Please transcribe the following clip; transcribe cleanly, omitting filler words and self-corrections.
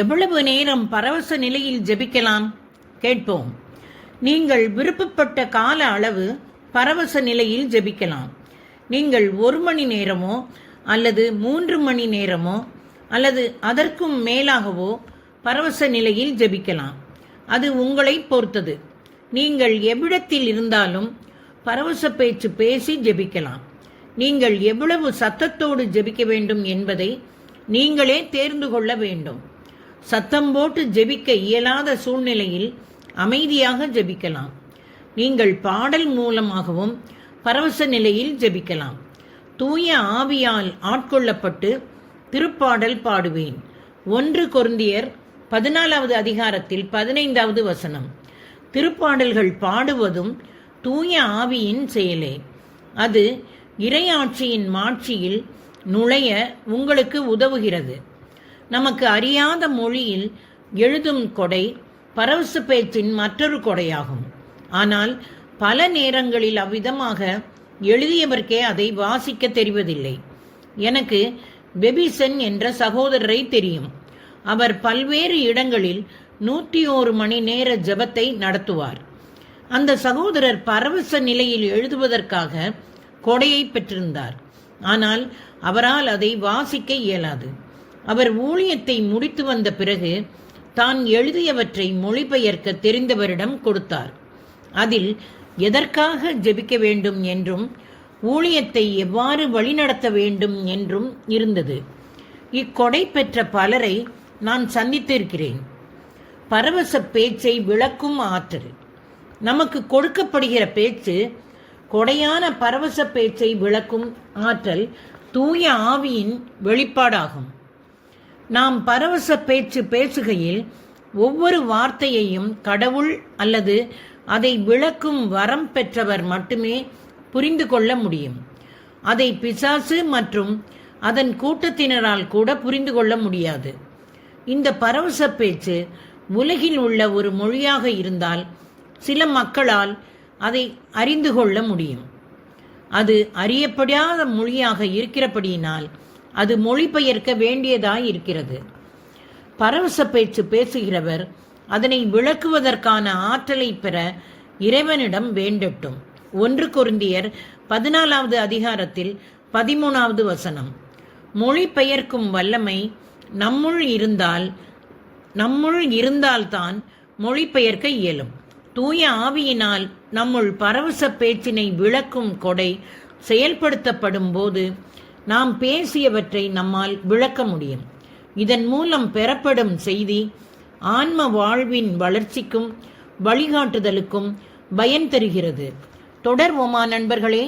எவ்வளவு நேரம் பரவச நிலையில் ஜெபிக்கலாம்? கேட்போம். நீங்கள் விருப்பப்பட்ட கால அளவு பரவச நிலையில் ஜெபிக்கலாம். நீங்கள் 1 மணி நேரமோ அல்லது 3 மணி நேரமோ அல்லது அதற்கும் மேலாகவோ பரவச நிலையில் ஜெபிக்கலாம். அது உங்களை பொறுத்தது. நீங்கள் எவ்விடத்தில் இருந்தாலும் பரவச பேச்சு பேசி ஜெபிக்கலாம். நீங்கள் எவ்வளவு சத்தத்தோடு ஜெபிக்க வேண்டும் என்பதை நீங்களே தேர்ந்து கொள்ள வேண்டும். சத்தம் போட்டு ஜெபிக்க இயலாத சூழ்நிலையில் அமைதியாக ஜெபிக்கலாம். நீங்கள் பாடல் மூலமாகவும் பரவச நிலையில் ஜெபிக்கலாம். தூய ஆவியால் ஆட்கொள்ளப்பட்டு திருப்பாடல் பாடுவேன். 1 கொரிந்தியர் 14வது அதிகாரத்தில் 15வது வசனம். திருப்பாடல்கள் பாடுவதும் தூய ஆவியின் செயலே. அது இறையாட்சியின் மாட்சியில் நுழைய உங்களுக்கு உதவுகிறது. நமக்கு அறியாத மொழியில் எழுதும் கொடை பரவச பேச்சின் மற்றொரு கொடையாகும். ஆனால் பல நேரங்களில் அவ்விதமாக எழுதியவர்க்கே அதை வாசிக்க தெரிவதில்லை. எனக்கு பெபிசன் என்ற சகோதரரை தெரியும். அவர் பல்வேறு இடங்களில் 101 மணி நேர ஜெபத்தை நடத்துவார். அந்த சகோதரர் பரவச நிலையில் எழுதுவதற்காக கொடையை பெற்றிருந்தார். ஆனால் அவரால் அதை வாசிக்க இயலாது. அவர் ஊழியத்தை முடித்து வந்த பிறகு தான் எழுதியவற்றை மொழிபெயர்க்க தெரிந்தவரிடம் கொடுத்தார். அதில் எதற்காக ஜெபிக்க வேண்டும் என்றும் ஊழியத்தை எவ்வாறு வழிநடத்த வேண்டும் என்றும் இருந்தது. இக்கொடை பெற்ற பலரை நான் சந்தித்திருக்கிறேன். பரவச பேச்சை விளக்கும் ஆற்றல். நமக்கு கொடுக்கப்படுகிற பேச்சு கொடையான பரவச பேச்சை விளக்கும் ஆற்றல் தூய ஆவியின் வெளிப்பாடாகும். நாம் பரவச பேச்சு பேசுகையில் ஒவ்வொரு வார்த்தையையும் கடவுள் அல்லது அதை விளக்கும் வரம் பெற்றவர் மட்டுமே புரிந்து கொள்ள முடியும். அதை பிசாசு மற்றும் அதன் கூட்டத்தினரால் கூட புரிந்து கொள்ள முடியாது. இந்த பரவச பேச்சு உலகில் உள்ள ஒரு மொழியாக இருந்தால் சில மக்களால் அதை அறிந்து கொள்ள முடியும். அது அறியப்படாத மொழியாக இருக்கிறபடியினால் அது மொழிபெயர்க்க வேண்டியதாய் இருக்கிறது. பரவச பேச்சு பேசுகிறவர் அதனை விளக்குவதற்கான ஆற்றலை பெற இறைவனிடம் வேண்டட்டும். 1 கொரிந்தியர் 14வது அதிகாரத்தில் 13வது வசனம். மொழிபெயர்க்கும் வல்லமை நம்முள் இருந்தால்தான் மொழிபெயர்க்க இயலும். தூய ஆவியினால் நம்முள் பரவச பேச்சினை விளக்கும் கொடை செயல்படுத்தப்படும் போது நாம் பேசியவற்றை நம்மால் விளக்க முடியும். இதன் மூலம் பெறப்படும் செய்தி ஆன்ம வாழ்வின் வளர்ச்சிக்கும் வழிகாட்டுதலுக்கும் பயன் தருகிறது. தொடர்வோமா நண்பர்களே?